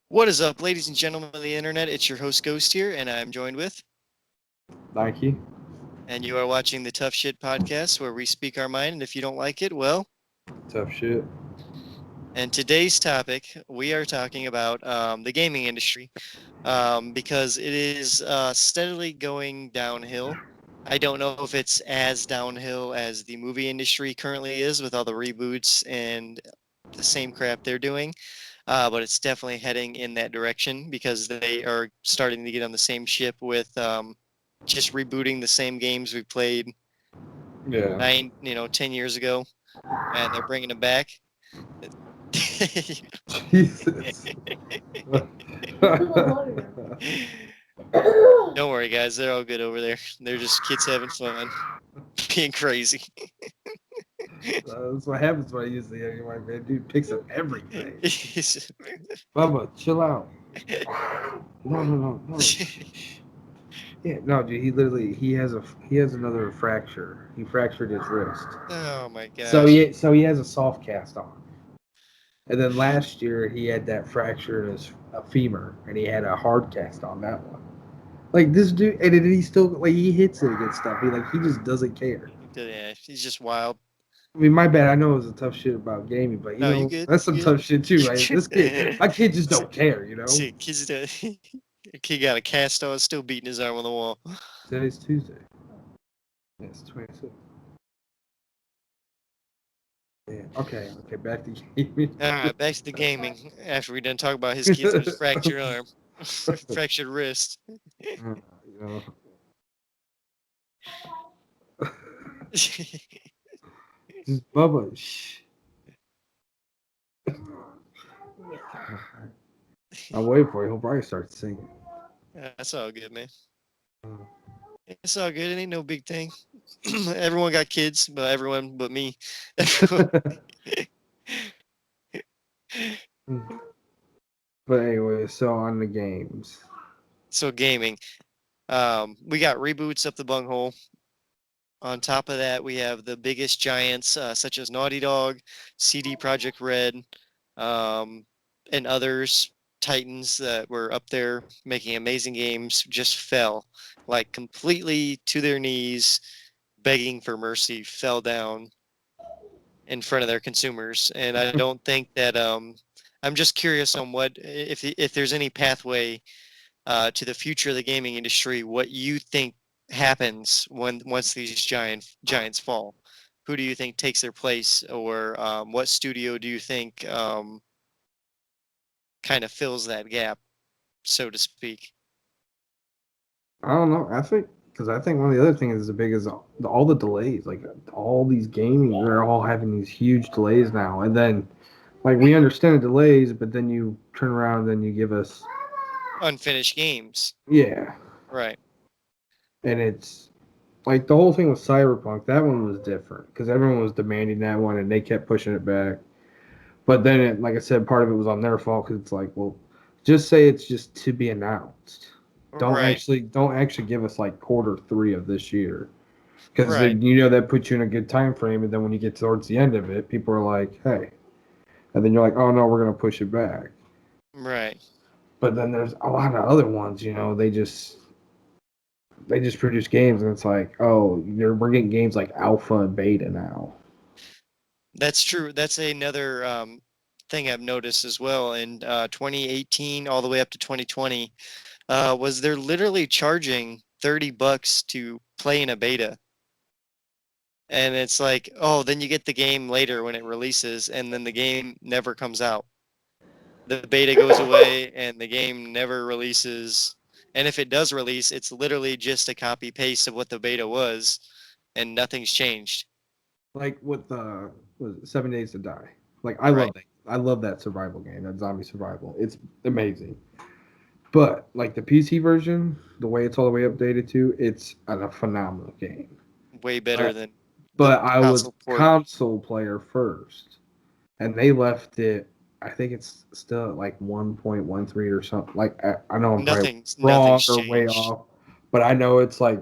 What is up, ladies and gentlemen of the internet? It's your host Ghost here, and I'm joined with, Nike. and you are watching the Tough Shit podcast, where we speak our mind, and if you don't like it, well. Tough shit. And today's topic, we are talking about the gaming industry, because it is steadily going downhill. I don't know if it's as downhill as the movie industry currently is with all the reboots and the same crap they're doing. But it's definitely heading in that direction because they are starting to get on the same ship with just rebooting the same games we played Yeah. 10 years ago, and they're bringing them back. Jesus. Don't worry, guys. They're all good over there. They're just kids having fun, being crazy. That's what happens when I use the young white man. Dude picks up everything. Bubba, chill out. No. Shh. Yeah, no, dude. He has another fracture. He fractured his wrist. Oh my So gosh. he has a soft cast on. And then last year he had that fracture in his femur, and he had a hard cast on that one. Like this dude, and then he still like he hits it against stuff. He just doesn't care. Yeah, he's just wild. I mean, my bad. I know it was a tough shit about gaming, but No, you good? that's some You tough shit too. Like this kid, good? my kid just don't care. You know. See, kid got a cast on, still beating his arm on the wall. Today's Tuesday. Yes, 26. Yeah. Okay. Back to gaming. All right, back to the gaming. After we done talk about his kids with his fractured arm, fractured wrist. You know. Just Bubba. Shh. I'm waiting for you. He'll probably start singing. That's all good, man. Uh, It's all good. It ain't no big thing. Everyone got kids, but everyone but me. but anyway, so on the games. So gaming. We got reboots up the bunghole. On top of that, we have the biggest giants such as Naughty Dog, CD Projekt Red, um, and others, Titans that were up there making amazing games, just fell like completely to their knees, begging for mercy, fell down in front of their consumers. And I don't think that I'm just curious on what if there's any pathway to the future of the gaming industry, what you think happens when once these giants fall. Who do you think takes their place, or what studio do you think kind of fills that gap, so to speak? I don't know. I think one of the other things is the big is all the delays. Like all these gaming, they're all having these huge delays now. And then, like we understand the delays, but then you turn around and you give us Unfinished games, yeah, right? and it's like the whole thing with Cyberpunk. That one was different because everyone was demanding that one, and they kept pushing it back. But then, like I said, part of it was on their fault because it's like, well, just say it's just to be announced. Right, Don't actually give us like quarter 3 of this year because right, that puts you in a good time frame. And then when you get towards the end of it, people are like, hey, and then you're like, oh no, we're gonna push it back. right. But then there's a lot of other ones. They just produce games, and it's like, oh, we're getting games like alpha and beta now. That's true. That's another thing I've noticed as well. In 2018, all the way up to 2020, was they're literally charging $30 to play in a beta. And it's like, oh, then you get the game later when it releases, and then the game never comes out. The beta goes away, and the game never releases. And if it does release, it's literally just a copy paste of what the beta was, and nothing's changed. Like with the 7 Days to Die. Like Right. I love that survival game, that zombie survival. It's amazing. But like the PC version, the way it's all the way updated to, it's a phenomenal game. Way better But than the but I was console port. console player first, and they left it. I think it's still at like 1.13 or something. Like I know I'm probably wrong Nothing's or way changed. off, but I know it's like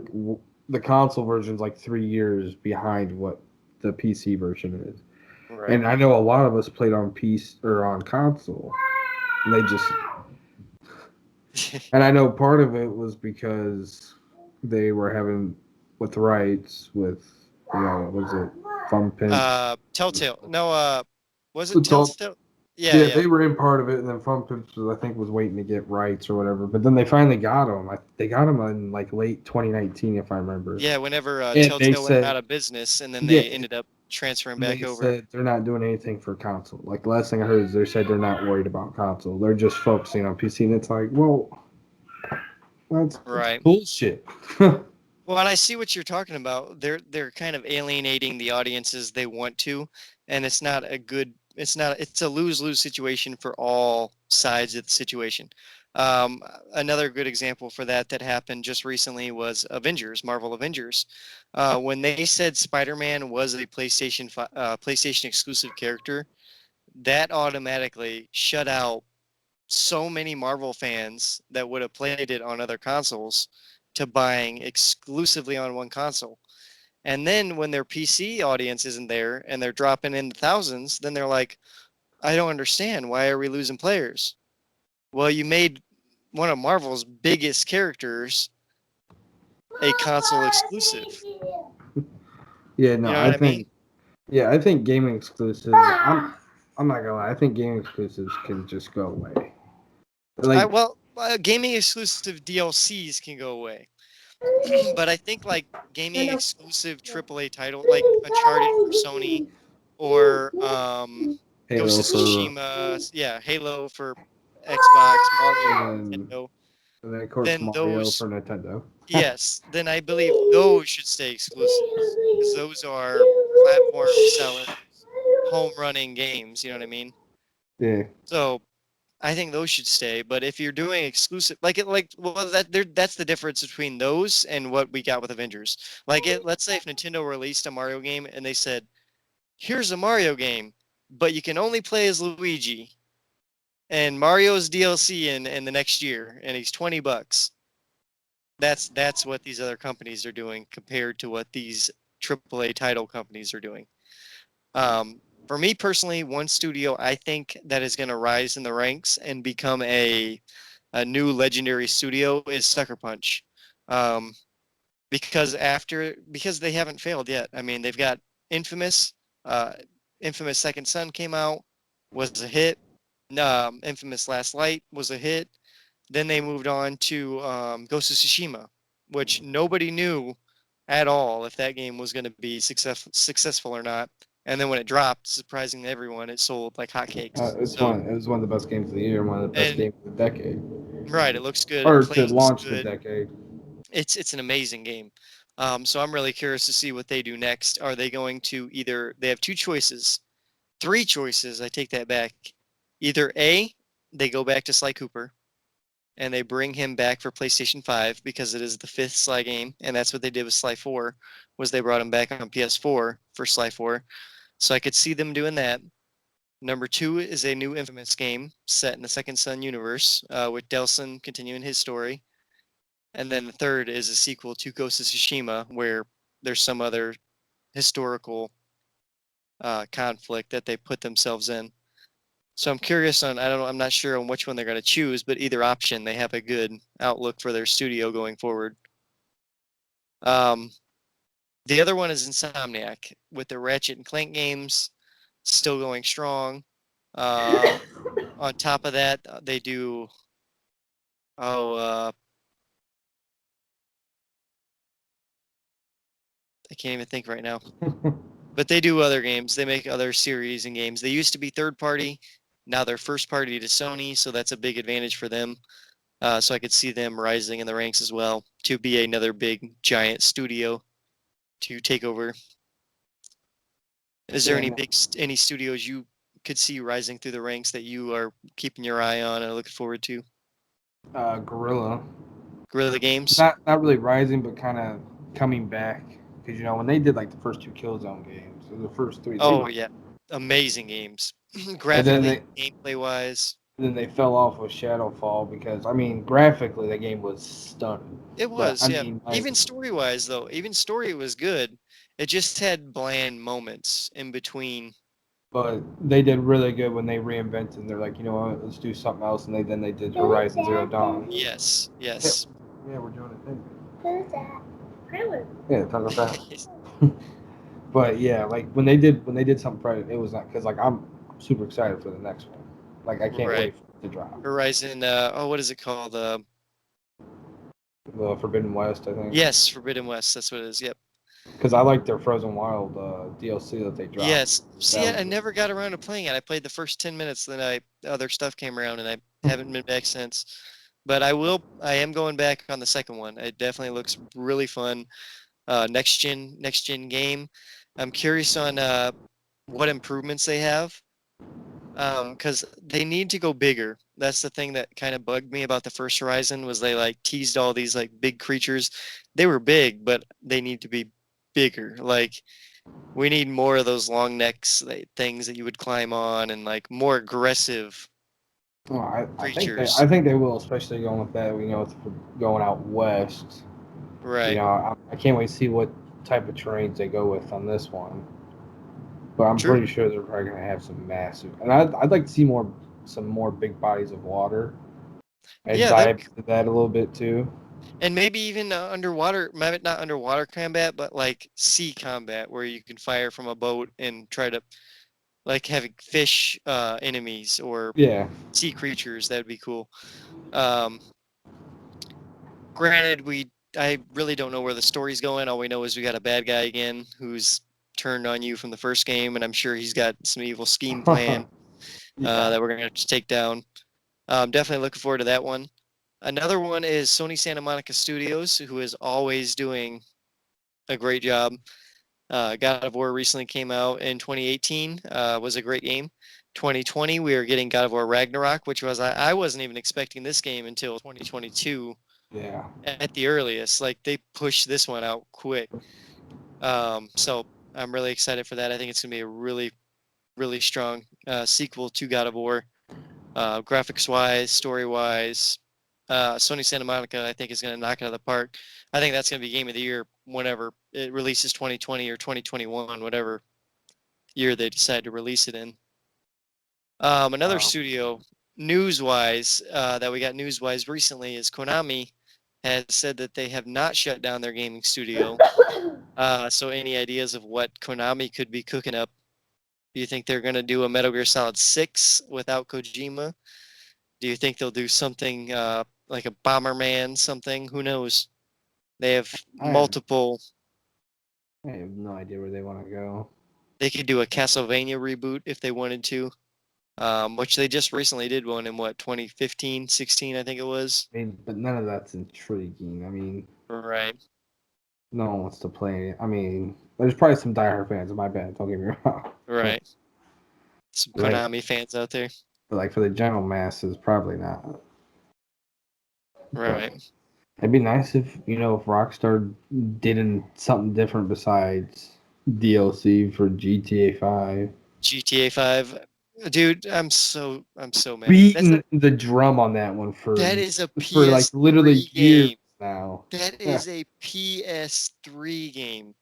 the console version's like 3 years behind what the PC version is. Right. And I know a lot of us played on PC or on console, and they just And I know part of it was because they were having with rights with was it Fun Pinch? Telltale. No, was it Told, Telltale? Yeah, yeah, yeah. they were in part of it, and then Fun Pinch was, I think, was waiting to get rights or whatever. But then they finally got them. They got them in like late 2019, if I remember. Yeah, whenever And they Telltale went out said, of business, and then yeah, they ended up transferring and back they over. said they're not doing anything for console. Like the last thing I heard is they said they're not worried about console. They're just focusing on PC, and it's like, well, that's Right. bullshit. Well, and I see what you're talking about. They're kind of alienating the audiences they want to, and it's not a good. It's a lose-lose situation for all sides of the situation. Another good example for that happened just recently was Avengers, Marvel Avengers. When they said Spider-Man was a PlayStation exclusive character, that automatically shut out so many Marvel fans that would have played it on other consoles to buying exclusively on one console. And then when their PC audience isn't there and they're dropping in the thousands, then they're like, I don't understand. Why are we losing players? Well, you made one of Marvel's biggest characters a console exclusive. Yeah, You no, know I what I mean? think I think gaming exclusives. I'm not gonna lie. I think gaming exclusives can just go away. Like, Gaming exclusive DLCs can go away. But I think like gaming exclusive AAA title like Uncharted for Sony or Ghost Halo of for Tsushima, yeah, Halo for Xbox, Mario for and Nintendo, then of course then Mario those, for Nintendo. yes, then I believe those should stay exclusives because those are platform sellers, home running games, you know what I mean? Yeah, So I think those should stay. But if you're doing exclusive, well, that's the difference between those and what we got with Avengers. Let's say if Nintendo released a Mario game and they said, "Here's a Mario game, but you can only play as Luigi, and Mario's DLC in the next year, and he's $20." That's what these other companies are doing compared to what these AAA title companies are doing. For me personally, one studio I think that is going to rise in the ranks and become a new legendary studio is Sucker Punch, um, because they haven't failed yet. I mean, they've got Infamous. Uh, Infamous Second Son came out, was a hit. Infamous Last Light was a hit. Then they moved on to Ghost of Tsushima, which nobody knew at all if that game was going to be successful or not. And then when it dropped, surprising everyone, it sold like hotcakes. it's So, one. It was one of the best games of the year, one of the best and games of the decade, right, it looks good, it or to plays launch the good. decade. It's an amazing game. So I'm really curious to see what they do next. Are they going to either they have two choices, three choices, I take that back. Either A, they go back to Sly Cooper and they bring him back for PlayStation 5 because it is the fifth Sly game, and that's what they did with Sly 4, was they brought him back on PS4 for Sly 4. So I could see them doing that. Number two is a new Infamous game set in the Second Son universe, with Delson continuing his story. And then the third is a sequel to Ghost of Tsushima, where there's some other historical conflict that they put themselves in. So I'm curious on, I don't know, I'm not sure on which one they're going to choose, but either option, they have a good outlook for their studio going forward. Um, the other one is Insomniac with the Ratchet and Clank games still going strong. Uh, on top of that, they do, oh, I can't even think right now. But they do other games. They make other series and games. They used to be third party. Now they're first party to Sony, so that's a big advantage for them. So I could see them rising in the ranks as well to be another big giant studio to take over. Is there Yeah, any no. any studios you could see rising through the ranks that you are keeping your eye on and looking forward to? Gorilla. Guerrilla Games. Not really rising, but kind of coming back because when they did like the first two Killzone games, or the first three, they Oh were, yeah, amazing games, and then graphically, gameplay wise. they fell off with Shadowfall because I mean graphically the game was stunning, It but was, I yeah. mean like Even story wise though, even story was good. It just had bland moments in between But they did really good when they reinvented. They're like, you know what, let's do something else, and then they did Horizon Zero Dawn. Yes, Yeah, yes. yeah, we're doing a thing. Who's that? Tyler. Yeah, talk about that. But yeah, like when they did something Friday, it was not because like I'm super excited for the next one. Like I can't Right. wait for it to drop. Horizon. What is it called? The Forbidden West, I think. Yes, Forbidden West. That's what it is. Yep. Because I like their Frozen Wild DLC that they dropped. Yes. See, That I was never got around to playing it. I played the first 10 minutes, then other stuff came around, and I haven't been back since. But I am going back on the second one. It definitely looks really fun. Next gen game. I'm curious on what improvements they have. Because they need to go bigger. That's the thing that kind of bugged me about the first Horizon was they like teased all these like big creatures. They were big, but they need to be bigger. Like we need more of those long necks things that you would climb on and like more aggressive Oh, creatures. I think they will, especially going with that. You know, with going out west. You Right. know, I can't wait to see what type of terrains they go with on this one. But I'm True. pretty sure they're probably gonna have some massive. And I'd like to see some more big bodies of water and Yeah, that dive into that a little bit too. and maybe even underwater, maybe not underwater combat, but like sea combat where you can fire from a boat and try to like having fish enemies or Yeah, sea creatures. That would be cool. Um, Granted, I really don't know where the story's going. All we know is we got a bad guy again who's turned on you from the first game, and I'm sure he's got some evil scheme plan yeah. that we're gonna have to take down. Definitely looking forward to that one. Another one is Sony Santa Monica Studios, who is always doing a great job. God of War recently came out in 2018. Was a great game. 2020, we are getting God of War Ragnarok, which was I wasn't even expecting this game until 2022 Yeah. at the earliest. Like they pushed this one out quick. So I'm really excited for that. I think it's gonna be a really, really strong sequel to God of War. Graphics wise, story wise, Sony Santa Monica I think is gonna knock it out of the park. I think that's gonna be game of the year whenever it releases 2020 or 2021, whatever year they decide to release it in. Another Um, studio news wise that we got news wise recently is Konami has said that they have not shut down their gaming studio. So any ideas of what Konami could be cooking up? Do you think they're going to do a Metal Gear Solid 6 without Kojima? Do you think they'll do something like a Bomberman, something? Who knows? They have I have multiple. I have no idea where they want to go. They could do a Castlevania reboot if they wanted to, which they just recently did one in what, 2015, 16, I think it was. I mean, but none of that's intriguing. I mean, Right, no one wants to play it. I mean, there's probably some diehard fans. My bad. Don't get me wrong. right. Some Like, Konami fans out there. but like for the general masses, probably not. But Right. it'd be nice if if Rockstar did something different besides DLC for GTA 5. GTA 5. Dude, I'm so mad. Beating the drum on that one That is a for like literally PS3 years game. now. That Yeah, is a PS3 game.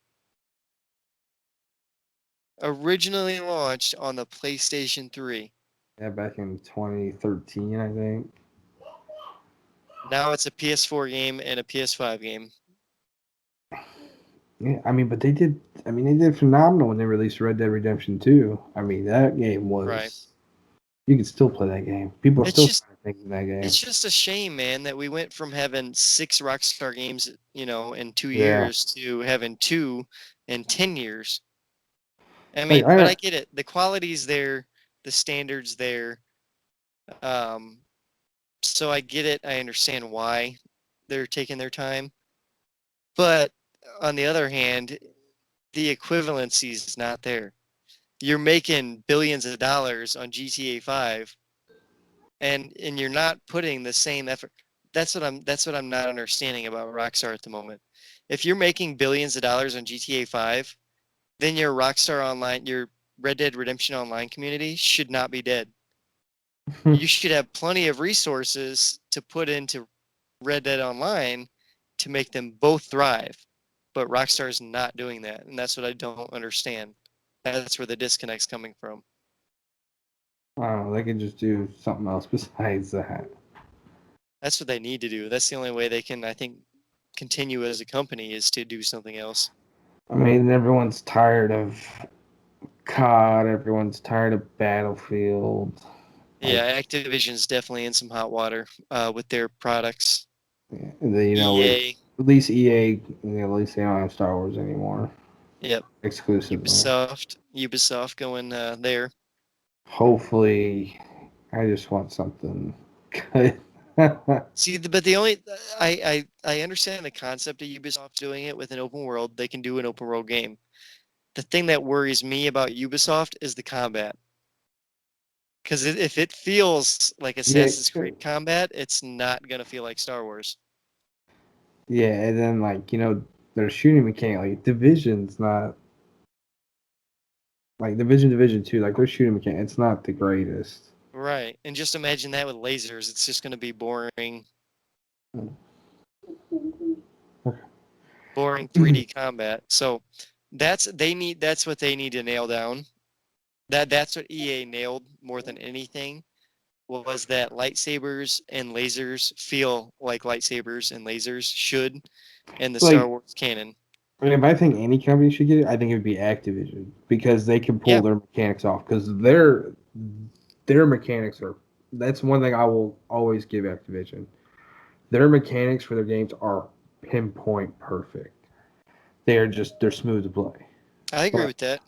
Originally launched on the PlayStation 3. yeah, back in 2013, I think. Now it's a PS4 game and a PS5 game. Yeah, I mean, but they did. I mean, they did phenomenal when they released Red Dead Redemption 2. I mean, that game Right. was. You can still play that game. People are It's still just thinking that game. it's just a shame, man, that we went from having 6 Rockstar games, in 2 Yeah. years to having 2 in 10 years. I Like, mean, but I get it. The quality's there, the standard's there. Um, so I get it. I understand why they're taking their time. But on the other hand, the equivalency is not there. You're making billions of dollars on GTA 5 and you're not putting the same effort. That's what I'm not understanding about Rockstar at the moment. If you're making billions of dollars on GTA 5, then your Rockstar Online, your Red Dead Redemption Online community should not be dead. You should have plenty of resources to put into Red Dead Online to make them both thrive. But Rockstar is not doing that, and that's what I don't understand. That's where the disconnect's coming from. I don't know. They could just do something else besides that. That's what they need to do. That's the only way they can, I think, continue as a company is to do something else. I mean, everyone's tired of COD. Everyone's tired of Battlefield. Yeah, Activision's definitely in some hot water with their products. You know, EA, at least EA, at least they don't have Star Wars anymore yep. exclusively. Ubisoft going there. Hopefully, I just want something good. See, but the only I understand the concept of Ubisoft doing it with an open world. They can do an open world game. The thing that worries me about Ubisoft is the combat. Because if it feels like Assassin's Creed combat, it's not gonna feel like Star Wars. Yeah, and then like their shooting mechanic, like Division's not like Division 2, like their shooting mechanic, it's not the greatest. Right, and just imagine that with lasers. It's just gonna be boring, boring 3D combat. So that's what they need to nail down. That's what EA nailed more than anything was that lightsabers and lasers feel like lightsabers and lasers should in the Star Wars canon. If I think any company should get it, I think it would be Activision because they can pull Yeah. their mechanics off because their mechanics are. That's one thing I will always give Activision. Their mechanics for their games are pinpoint perfect. They're smooth to play. I agree But with that.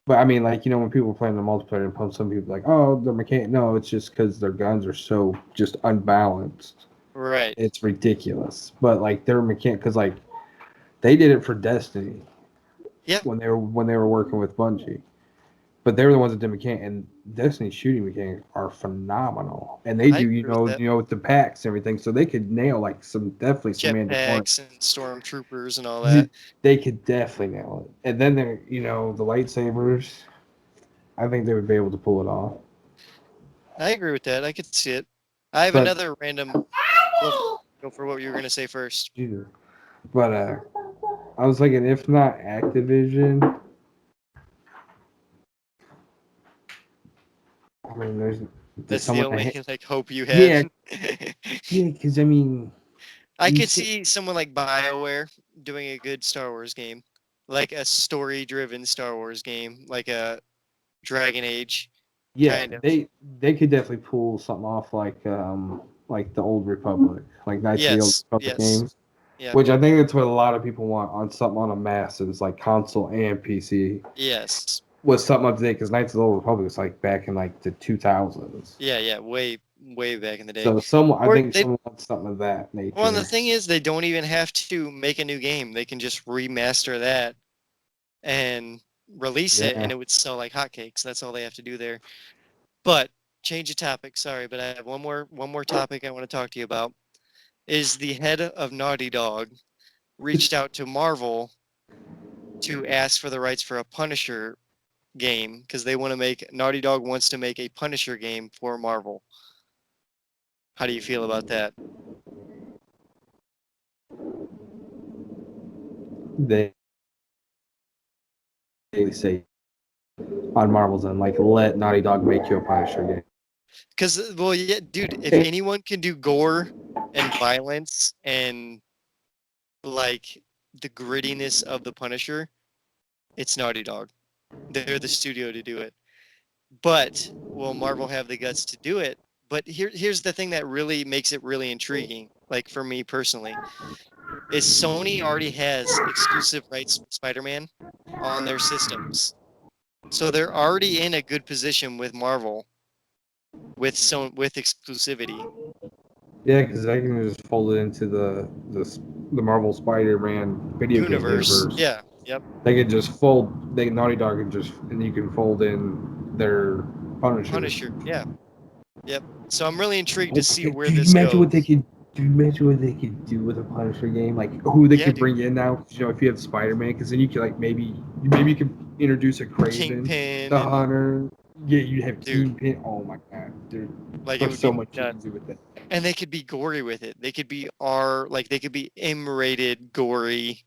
But I mean, like when people are playing the multiplayer and some people are like, oh, their mechanic. No, it's just because their guns are so just unbalanced. Right. It's ridiculous. But like their mechanic, because like they did it for Destiny. Yeah. When they were working with Bungie, but they were the ones that did mechanic, and Destiny's shooting mechanics are phenomenal, and they I do agree with that. with the packs and everything, so they could nail like some Mandalorian. Jetpacks and stormtroopers and all that. They could definitely nail it, and then they're the lightsabers. I think they would be able to pull it off. I agree with that. I could see it. I have another random. Go for what you were gonna say first. But I was thinking, if not Activision, I mean, That's the only like hope you had. Yeah, because I mean, I could see someone like BioWare doing a good Star Wars game, like a story-driven Star Wars game, like a Dragon Age. Yeah, kind of. they could definitely pull something off like the Old Republic, like Knights of the Old Republic games. Yeah. Which I think that's what a lot of people want on something on a mass is like console and PC. Yes. Was something up to date because Knights of the Old Republic was like back in like the 2000s. Yeah, way back in the day. So someone wants something of that nature. Well, the thing is, they don't even have to make a new game. They can just remaster that and release it, and it would sell like hotcakes. That's all they have to do there. But change of topic. Sorry, but I have one more topic I want to talk to you about. Is the head of Naughty Dog reached out to Marvel to ask for the rights for a Punisher game because Naughty Dog wants to make a Punisher game for Marvel. How do you feel about that? They say on Marvel's end, like let Naughty Dog make you a Punisher game. Because, well, yeah, dude, if anyone can do gore and violence and like the grittiness of the Punisher, it's Naughty Dog. They're the studio to do it. But will Marvel have the guts to do it? But here's the thing that really makes it really intriguing, like for me personally, is Sony already has exclusive rights to Spider-Man on their systems. So they're already in a good position with Marvel with exclusivity. Yeah, because they can just fold it into the Marvel Spider-Man video game universe. Yeah. Yep. They could just fold. Naughty Dog can just and you can fold in their Punisher. Yeah. Yep. So I'm really intrigued to see where this goes. Imagine what they could. Do you imagine what they could do with a Punisher game? Like who they could bring in now? If you have Spider-Man, because then you could like maybe you could introduce a Kraven, Kingpin, the Hunter. Yeah, you have Kingpin. Oh my god, dude! Like it would so be much you can do with that. And they could be gory with it. They could be they could be M-rated, gory,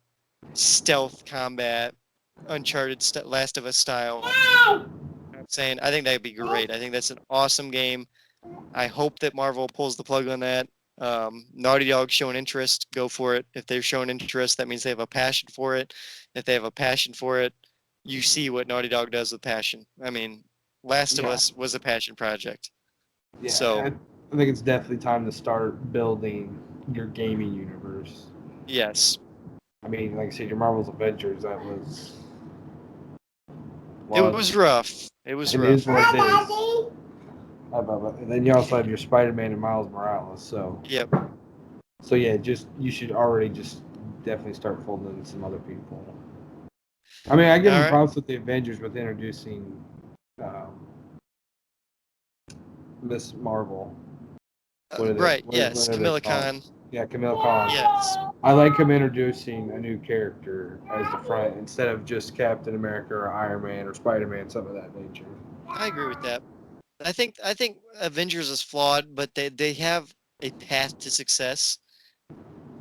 stealth combat, Uncharted, Last of Us style saying I think that'd be great. I think that's an awesome game. I hope that Marvel pulls the plug on that. Naughty Dog showing interest, go for it. If they're showing interest, that means they have a passion for it. If they have a passion for it, you see what Naughty Dog does with passion. I mean, Last of Yeah. Us was a passion project. Yeah, So- I think it's definitely time to start building your gaming universe. Yes, I mean, like I said, your Marvel's Avengers, that was. it was rough. It was It rough. is what it is. And then you also have your Spider-Man and Miles Morales. So Yep. yeah, you should already just definitely start folding in some other people. I mean, I give them Alright. props with the Avengers with introducing Miss Marvel. What are they- Right. what- Yes. what are they Camilla called? Khan. Yeah, Camille Khan. Yes. I like him introducing a new character as the front instead of just Captain America or Iron Man or Spider-Man, something of that nature. I agree with that. I think Avengers is flawed, but they have a path to success.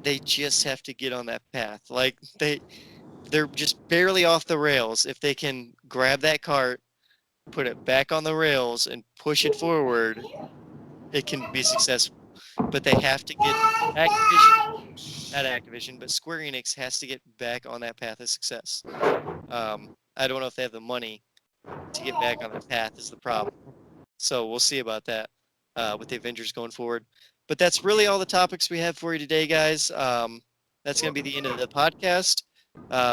They just have to get on that path. Like they're just barely off the rails. If they can grab that cart, put it back on the rails, and push it forward, it can be successful. But they have to get not Activision, but Square Enix has to get back on that path of success. I don't know if they have the money to get back on that path is the problem. So we'll see about that with the Avengers going forward. But that's really all the topics we have for you today, guys. That's going to be the end of the podcast.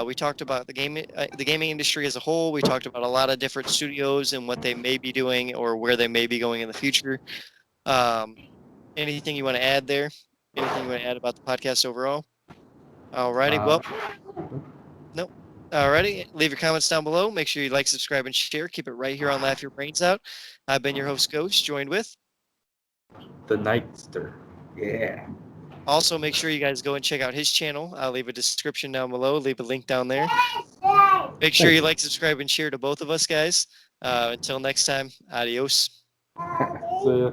We talked about the gaming industry as a whole. We talked about a lot of different studios and what they may be doing or where they may be going in the future. Anything you want to add there? Anything you want to add about the podcast overall? Alrighty, well, nope. Alrighty, leave your comments down below. Make sure you like, subscribe, and share. Keep it right here on Laugh Your Brains Out. I've been your host, Ghost, joined with. The Nightster. Yeah. Also, make sure you guys go and check out his channel. I'll leave a description down below. Leave a link down there. Make sure you like, subscribe, and share to both of us, guys. Until next time, adios. See ya.